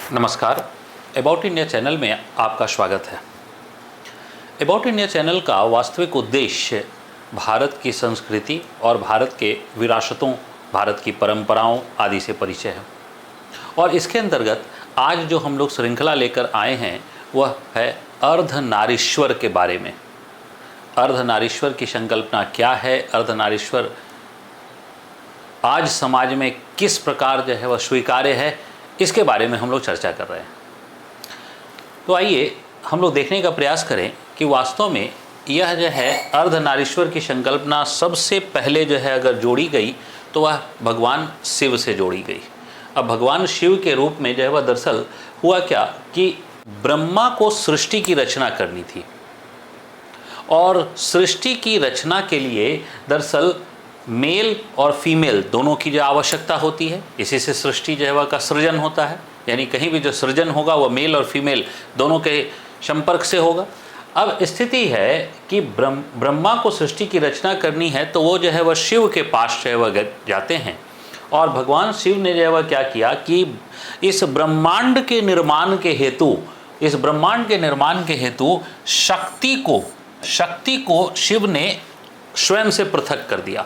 नमस्कार। About India channel में आपका स्वागत है। अबाउट इंडिया चैनल का वास्तविक उद्देश्य भारत की संस्कृति और भारत के विरासतों, भारत की परंपराओं आदि से परिचय है। और इसके अंतर्गत आज जो हम लोग श्रृंखला लेकर आए हैं वह है अर्धनारीश्वर के बारे में। अर्धनारीश्वर की संकल्पना क्या है, अर्धनारीश्वर आज समाज में किस प्रकार जो है वह स्वीकार्य है, इसके बारे में हम लोग चर्चा कर रहे हैं। तो आइए हम लोग देखने का प्रयास करें कि वास्तव में यह जो है अर्धनारीश्वर की संकल्पना सबसे पहले जो है अगर जोड़ी गई तो वह भगवान शिव से जोड़ी गई। अब भगवान शिव के रूप में जो है वह दरअसल हुआ क्या कि ब्रह्मा को सृष्टि की रचना करनी थी और सृष्टि की रचना के लिए दरअसल मेल और फीमेल दोनों की जो आवश्यकता होती है, इसी से सृष्टि जो है वह का सृजन होता है। यानी कहीं भी जो सृजन होगा वह मेल और फीमेल दोनों के संपर्क से होगा। अब स्थिति है कि ब्रह्मा को सृष्टि की रचना करनी है तो वो जो है वह शिव के पास जो है वह जाते हैं और भगवान शिव ने जो है वह क्या किया कि इस ब्रह्मांड के निर्माण के हेतु शक्ति को शिव ने स्वयं से पृथक कर दिया।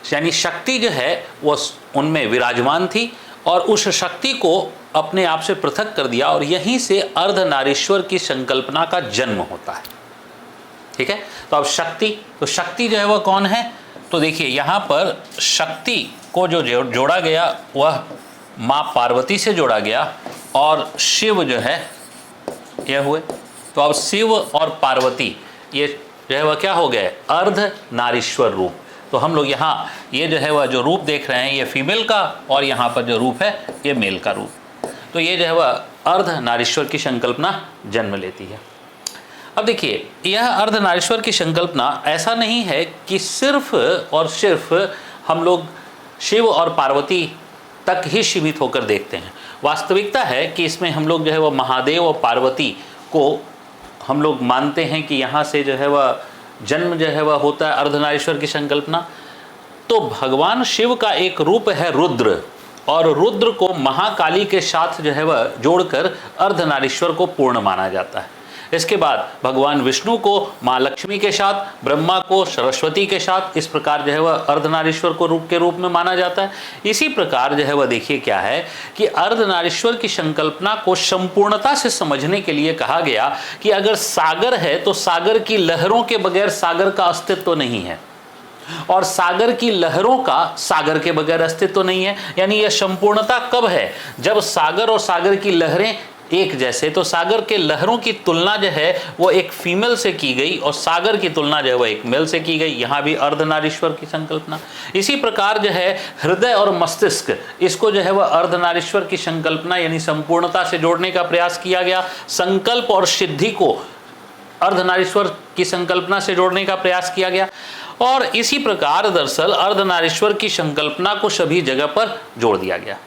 यानी शक्ति जो है वो उनमें विराजमान थी और उस शक्ति को अपने आप से पृथक कर दिया और यहीं से अर्धनारीश्वर की संकल्पना का जन्म होता है। ठीक है, तो अब शक्ति जो है वह कौन है, तो देखिए यहाँ पर शक्ति को जो जोड़ा गया वह माँ पार्वती से जोड़ा गया और शिव जो है यह हुए। तो अब शिव और पार्वती ये जो है वह क्या हो गए, अर्धनारीश्वर रूप। तो हम लोग यहाँ ये जो है वह जो रूप देख रहे हैं ये फीमेल का और यहाँ पर जो रूप है ये मेल का रूप। तो ये जो है वह अर्धनारीश्वर की संकल्पना जन्म लेती है। अब देखिए यह अर्धनारीश्वर की संकल्पना ऐसा नहीं है कि सिर्फ और सिर्फ हम लोग शिव और पार्वती तक ही सीमित होकर देखते हैं। वास्तविकता है कि इसमें हम लोग जो है वह महादेव और पार्वती को हम लोग मानते हैं कि यहाँ से जो है वह जन्म जो है वह होता है अर्धनारीश्वर की संकल्पना। तो भगवान शिव का एक रूप है रुद्र और रुद्र को महाकाली के साथ जो है वह जोड़कर अर्धनारीश्वर को पूर्ण माना जाता है। इसके बाद भगवान विष्णु को माँ लक्ष्मी के साथ, ब्रह्मा को सरस्वती के साथ, इस प्रकार जो है वह अर्धनारीश्वर को रूप के रूप में माना जाता है। इसी प्रकार जो है वह देखिए क्या है कि अर्धनारीश्वर की संकल्पना को संपूर्णता से समझने के लिए कहा गया कि अगर सागर है तो सागर की लहरों के बगैर सागर का अस्तित्व नहीं है और सागर की लहरों का सागर के बगैर अस्तित्व नहीं है। यानी यह संपूर्णता कब है, जब सागर और सागर की लहरें एक जैसे। तो सागर के लहरों की तुलना जो है वो एक फीमेल से की गई और सागर की तुलना जो है वो एक मेल से की गई। यहाँ भी अर्धनारीश्वर की संकल्पना। इसी प्रकार जो है हृदय और मस्तिष्क, इसको जो है वह अर्धनारीश्वर की संकल्पना यानी संपूर्णता से जोड़ने का प्रयास किया गया। संकल्प और सिद्धि को अर्धनारीश्वर की संकल्पना से जोड़ने का प्रयास किया गया और इसी प्रकार दरअसल अर्धनारीश्वर की संकल्पना को सभी जगह पर जोड़ दिया गया।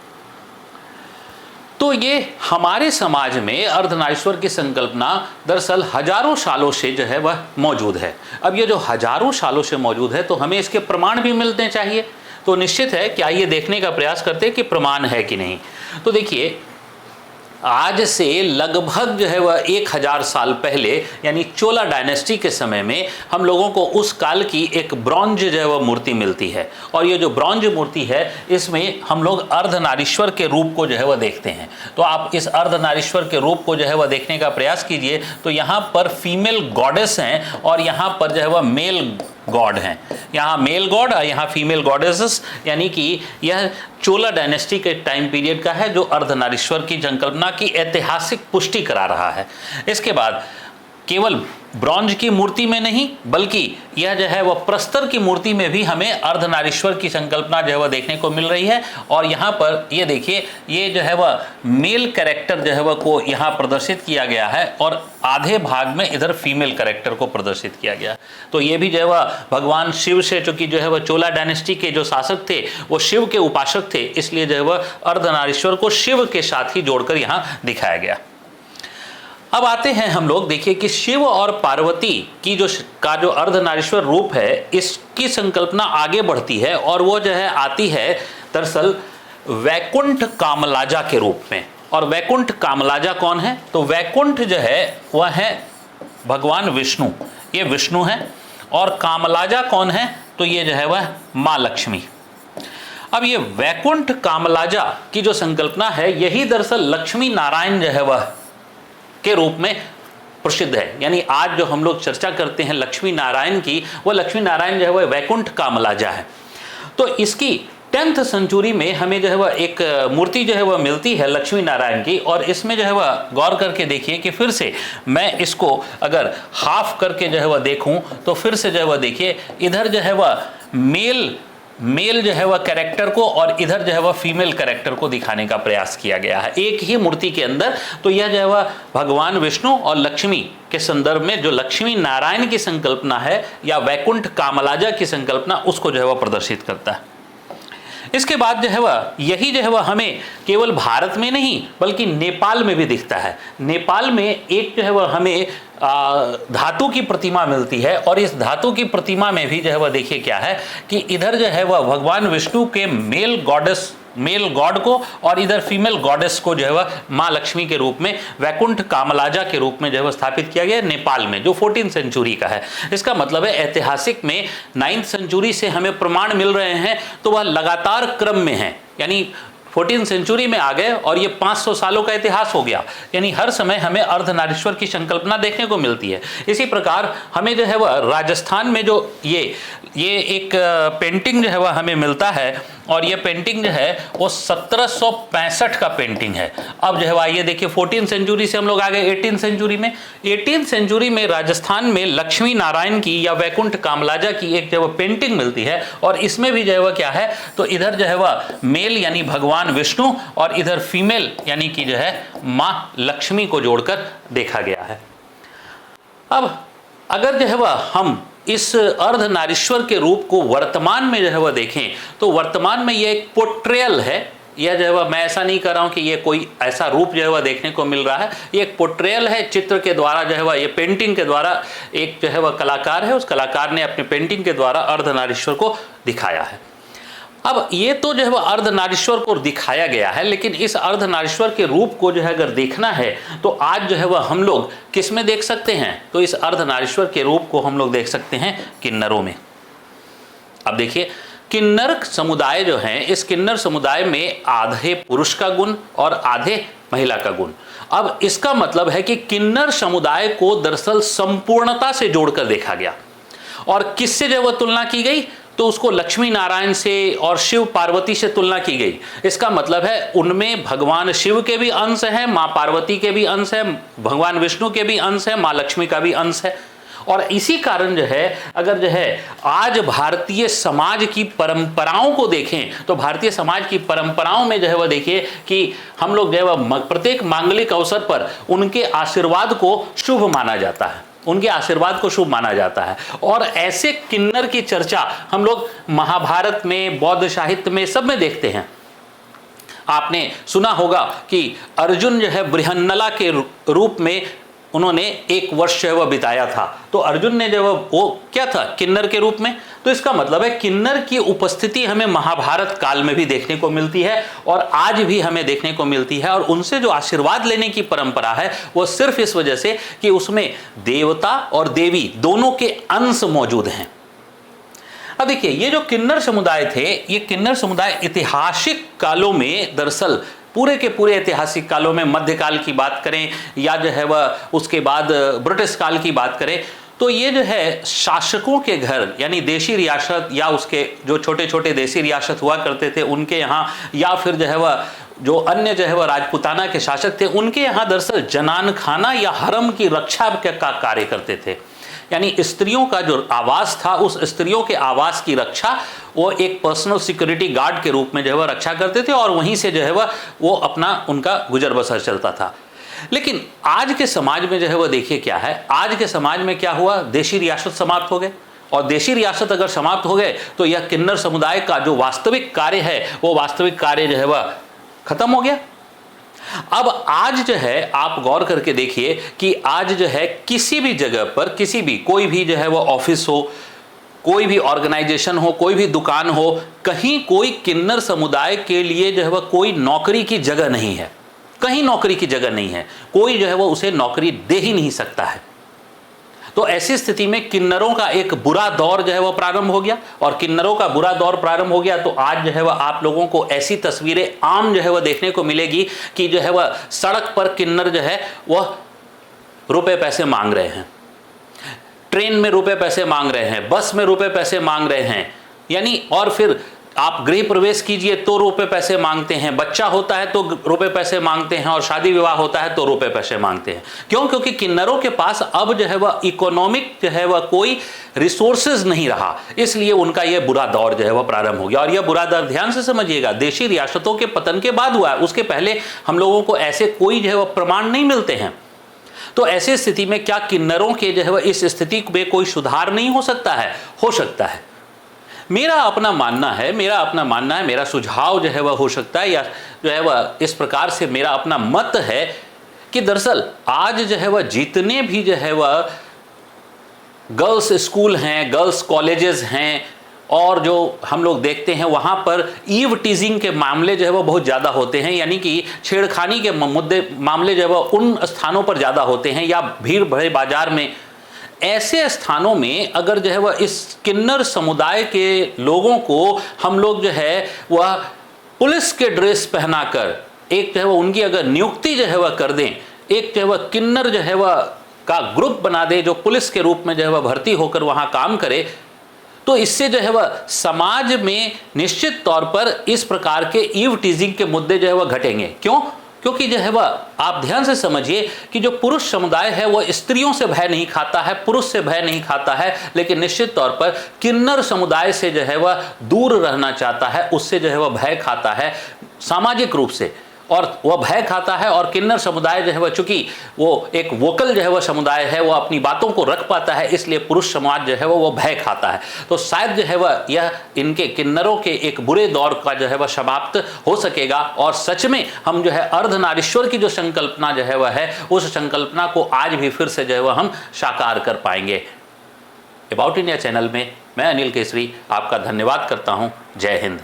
तो ये हमारे समाज में अर्धनारीश्वर की संकल्पना दरअसल हजारों सालों से जो है वह मौजूद है। अब ये जो हजारों सालों से मौजूद है तो हमें इसके प्रमाण भी मिलने चाहिए। तो निश्चित है कि आइए देखने का प्रयास करते हैं कि प्रमाण है कि नहीं। तो देखिए आज से लगभग जो है वह 1000 साल पहले यानी चोला डायनेस्टी के समय में हम लोगों को उस काल की एक ब्रॉन्ज जो है वह मूर्ति मिलती है और ये जो ब्रॉन्ज मूर्ति है इसमें हम लोग अर्धनारीश्वर के रूप को जो है वह देखते हैं। तो आप इस अर्धनारीश्वर के रूप को जो है वह देखने का प्रयास कीजिए। तो यहाँ पर फीमेल गॉडेस हैं और यहाँ पर जो है वह मेल गॉड हैं। यहाँ मेल गॉड और यहाँ फीमेल गॉडेसेस, यानी कि यह चोला डायनेस्टी के टाइम पीरियड का है जो अर्धनारीश्वर की संकल्पना की ऐतिहासिक पुष्टि करा रहा है। इसके बाद केवल ब्रॉन्ज की मूर्ति में नहीं बल्कि यह जो है वह प्रस्तर की मूर्ति में भी हमें अर्धनारीश्वर की संकल्पना जो है वह देखने को मिल रही है। और यहाँ पर ये देखिए ये जो है वह मेल कैरेक्टर जो है वह को यहाँ प्रदर्शित किया गया है और आधे भाग में इधर फीमेल कैरेक्टर को प्रदर्शित किया गया। तो ये भी जो है वह भगवान शिव से, चूंकि जो है वह चोला डायनेस्टी के जो शासक थे वो शिव के उपासक थे, इसलिए जो है वह अर्धनारीश्वर को शिव के साथ ही जोड़कर यहाँ दिखाया गया। अब आते हैं हम लोग देखिए कि शिव और पार्वती की जो अर्धनारीश्वर रूप है इसकी संकल्पना आगे बढ़ती है और वो जो है आती है दरअसल वैकुंठ कामलाजा के रूप में। और वैकुंठ कामलाजा कौन है? तो वैकुंठ जो है वह है भगवान विष्णु, ये विष्णु है। और कामलाजा कौन है? तो ये जो है वह माँ लक्ष्मी। अब ये वैकुंठ कामलाजा की जो संकल्पना है, यही दरअसल लक्ष्मी नारायण जो है वह के रूप में प्रसिद्ध है। यानी आज जो हम लोग चर्चा करते हैं लक्ष्मी नारायण की, वह लक्ष्मी नारायण जो है वह वैकुंठ कामलाजा है। तो इसकी 10th सेंचुरी में हमें जो है वह एक मूर्ति जो है वह मिलती है लक्ष्मी नारायण की, और इसमें जो है वह गौर करके देखिए कि फिर से मैं इसको अगर हाफ करके जो है वह देखूं तो फिर से जो है वह देखिए इधर जो है वह मेल जो है वह कैरेक्टर को और इधर जो है वह फीमेल कैरेक्टर को दिखाने का प्रयास किया गया है एक ही मूर्ति के अंदर। तो यह जो है वह भगवान विष्णु और लक्ष्मी के संदर्भ में जो लक्ष्मी नारायण की संकल्पना है या वैकुंठ कामलाजा की संकल्पना, उसको जो है वह प्रदर्शित करता है। इसके बाद जो है वह यही जो है वह हमें केवल भारत में नहीं बल्कि नेपाल में भी दिखता है। नेपाल में एक जो है वह हमें धातु की प्रतिमा मिलती है, और इस धातु की प्रतिमा में भी जो है वह देखिए क्या है कि इधर जो है वह भगवान विष्णु के मेल गॉड को और इधर फीमेल गॉडेस को जो है वह माँ लक्ष्मी के रूप में वैकुंठ कामलाजा के रूप में जो है वह स्थापित किया गया नेपाल में, जो 14th सेंचुरी का है। इसका मतलब है ऐतिहासिक में 9th सेंचुरी से हमें प्रमाण मिल रहे हैं, तो वह लगातार क्रम में है। यानी 14th सेंचुरी में आ गए और ये 500 सालों का इतिहास हो गया। यानी हर समय हमें अर्धनारीश्वर की संकल्पना देखने को मिलती है। इसी प्रकार हमें जो है वह राजस्थान में जो ये एक पेंटिंग जो है वह हमें मिलता है, और ये पेंटिंग जो है वो 1765 का पेंटिंग है। अब जो है वह ये देखिए 14th सेंचुरी से हम लोग आ गए 18th सेंचुरी में। 18th सेंचुरी में राजस्थान में लक्ष्मी नारायण की या वैकुंठ कामलाजा की एक जो है पेंटिंग मिलती है, और इसमें भी जो है वह क्या है, तो इधर जो है वह मेल यानी भगवान विष्णु और इधर फीमेल यानी कि जो है माँ लक्ष्मी को जोड़कर देखा गया है। अब अगर जो है वह हम इस अर्धनारीश्वर के रूप को वर्तमान में जो है वह देखें, तो वर्तमान में यह एक पोर्ट्रेयल है। यह जो है वह मैं ऐसा नहीं कर रहा हूं कि ये कोई ऐसा रूप जो है वह देखने को मिल रहा है, ये एक पोर्ट्रेयल है। चित्र के द्वारा जो है वह, ये पेंटिंग के द्वारा एक जो है वह कलाकार है, उस कलाकार ने अपने पेंटिंग के द्वारा अर्धनारीश्वर को दिखाया है। अब ये तो जो है वह अर्धनारीश्वर को दिखाया गया है, लेकिन इस अर्धनारीश्वर के रूप को जो है अगर देखना है तो आज जो है वह हम लोग किस में देख सकते हैं, तो इस अर्धनारीश्वर के रूप को हम लोग देख सकते हैं किन्नरों में। अब देखिए किन्नर समुदाय जो है, इस किन्नर समुदाय में आधे पुरुष का गुण और आधे महिला का गुण। अब इसका मतलब है कि किन्नर समुदाय को दरअसल संपूर्णता से जोड़कर देखा गया, और किससे जो वह तुलना की गई, तो उसको लक्ष्मी नारायण से और शिव पार्वती से तुलना की गई। इसका मतलब है उनमें भगवान शिव के भी अंश हैं, माँ पार्वती के भी अंश है, भगवान विष्णु के भी अंश है, माँ लक्ष्मी का भी अंश है। और इसी कारण जो है अगर जो है आज भारतीय समाज की परंपराओं को देखें, तो भारतीय समाज की परंपराओं में जो है वह देखिए कि हम लोग जो है वह प्रत्येक मांगलिक अवसर पर उनके आशीर्वाद को शुभ माना जाता है, उनके आशीर्वाद को शुभ माना जाता है। और ऐसे किन्नर की चर्चा हम लोग महाभारत में, बौद्ध साहित्य में, सब में देखते हैं। आपने सुना होगा कि अर्जुन जो है बृहन्नला के रूप में उन्होंने 1 वर्ष जो है वह बिताया था, तो अर्जुन ने जो वो क्या था, किन्नर के रूप में। तो इसका मतलब है किन्नर की उपस्थिति हमें महाभारत काल में भी देखने को मिलती है और आज भी हमें देखने को मिलती है। और उनसे जो आशीर्वाद लेने की परंपरा है वो सिर्फ इस वजह से कि उसमें देवता और देवी दोनों के अंश मौजूद हैं। अब देखिए ये जो किन्नर समुदाय थे, ये किन्नर समुदाय ऐतिहासिक कालों में दरअसल पूरे के पूरे ऐतिहासिक कालों में, मध्यकाल की बात करें या जो है वह उसके बाद ब्रिटिश काल की बात करें, तो ये जो है शासकों के घर यानी देशी रियासत या उसके जो छोटे छोटे देशी रियासत हुआ करते थे उनके यहाँ, या फिर जो है वह जो अन्य जो है वह राजपुताना के शासक थे उनके यहाँ दरअसल जनान खाना या हरम की रक्षा का कार्य करते थे। यानी स्त्रियों का जो आवास था, उस स्त्रियों के आवास की रक्षा वो एक पर्सनल सिक्योरिटी गार्ड के रूप में जो है वह रक्षा करते थे, और वहीं से जो है वह वो अपना उनका गुजर बसर चलता था। लेकिन आज के समाज में जो है वह देखिए क्या है, आज के समाज में क्या हुआ, देशी रियासत समाप्त हो गए, और देशी रियासत अगर समाप्त हो गए तो यह किन्नर समुदाय का जो वास्तविक कार्य है वो वास्तविक कार्य जो है वह खत्म हो गया। अब आज जो है आप गौर करके देखिए कि आज जो है किसी भी जगह पर, किसी भी कोई भी जो है वो ऑफिस हो, कोई भी ऑर्गेनाइजेशन हो, कोई भी दुकान हो, कहीं कोई किन्नर समुदाय के लिए जो है वह कोई नौकरी की जगह नहीं है, कहीं नौकरी की जगह नहीं है, कोई जो है वो उसे नौकरी दे ही नहीं सकता है। तो ऐसी स्थिति में किन्नरों का एक बुरा दौर जो है वह प्रारंभ हो गया, और किन्नरों का बुरा दौर प्रारंभ हो गया तो आज जो है वह आप लोगों को ऐसी तस्वीरें आम जो है वह देखने को मिलेगी कि जो है वह सड़क पर किन्नर जो है वह रुपए पैसे मांग रहे हैं, ट्रेन में रुपए पैसे मांग रहे हैं, बस में रुपए पैसे मांग रहे हैं, यानी और फिर आप गृह प्रवेश कीजिए तो रुपए पैसे मांगते हैं, बच्चा होता है तो रुपए पैसे मांगते हैं, और शादी विवाह होता है तो रुपए पैसे मांगते हैं। क्यों? क्योंकि किन्नरों के पास अब जो है वह इकोनॉमिक जो है वह कोई रिसोर्सेज नहीं रहा, इसलिए उनका यह बुरा दौर जो है वह प्रारंभ हो गया। और यह बुरा दौर ध्यान से समझिएगा, देशी रियासतों के पतन के बाद हुआ है, उसके पहले हम लोगों को ऐसे कोई जो है वह प्रमाण नहीं मिलते हैं। तो ऐसी स्थिति में क्या किन्नरों के जो है वह इस स्थिति में कोई सुधार नहीं हो सकता है? हो सकता है। मेरा अपना मानना है, मेरा सुझाव जो है वह हो सकता है, या जो है वह इस प्रकार से मेरा अपना मत है कि दरअसल आज जो है वह जितने भी जो है वह गर्ल्स स्कूल हैं, गर्ल्स कॉलेजेस हैं, और जो हम लोग देखते हैं वहाँ पर ईव टीजिंग के मामले जो है वो बहुत ज़्यादा होते हैं, यानी कि छेड़खानी के मामले जो है वो उन स्थानों पर ज़्यादा होते हैं, या भीड़ भरे बाजार में। ऐसे स्थानों में अगर जो है वह इस किन्नर समुदाय के लोगों को हम लोग जो है वह पुलिस के ड्रेस पहनाकर एक जो है वह उनकी अगर नियुक्ति जो है वह कर दें, एक जो है वह किन्नर जो है वह का ग्रुप बना दे जो पुलिस के रूप में जो है वह भर्ती होकर वहाँ काम करे, तो इससे जो है वह समाज में निश्चित तौर पर इस प्रकार के ईव टीजिंग के मुद्दे जो है वह घटेंगे। क्यों? क्योंकि जो है वह आप ध्यान से समझिए कि जो पुरुष समुदाय है वह स्त्रियों से भय नहीं खाता है, पुरुष से भय नहीं खाता है, लेकिन निश्चित तौर पर किन्नर समुदाय से जो है वह दूर रहना चाहता है, उससे जो है वह भय खाता है सामाजिक रूप से, और वह भय खाता है। और किन्नर समुदाय जो है वह चूंकि वो एक वोकल जो है वह समुदाय है, वह अपनी बातों को रख पाता है, इसलिए पुरुष समाज जो है वह भय खाता है। तो शायद जो है वह यह इनके किन्नरों के एक बुरे दौर का जो है वह समाप्त हो सकेगा, और सच में हम जो है अर्धनारीश्वर की जो संकल्पना जो है वह है, उस संकल्पना को आज भी फिर से जो है वह हम साकार कर पाएंगे। अबाउट इंडिया चैनल में मैं अनिल केसरी आपका धन्यवाद करता हूँ। जय हिंद।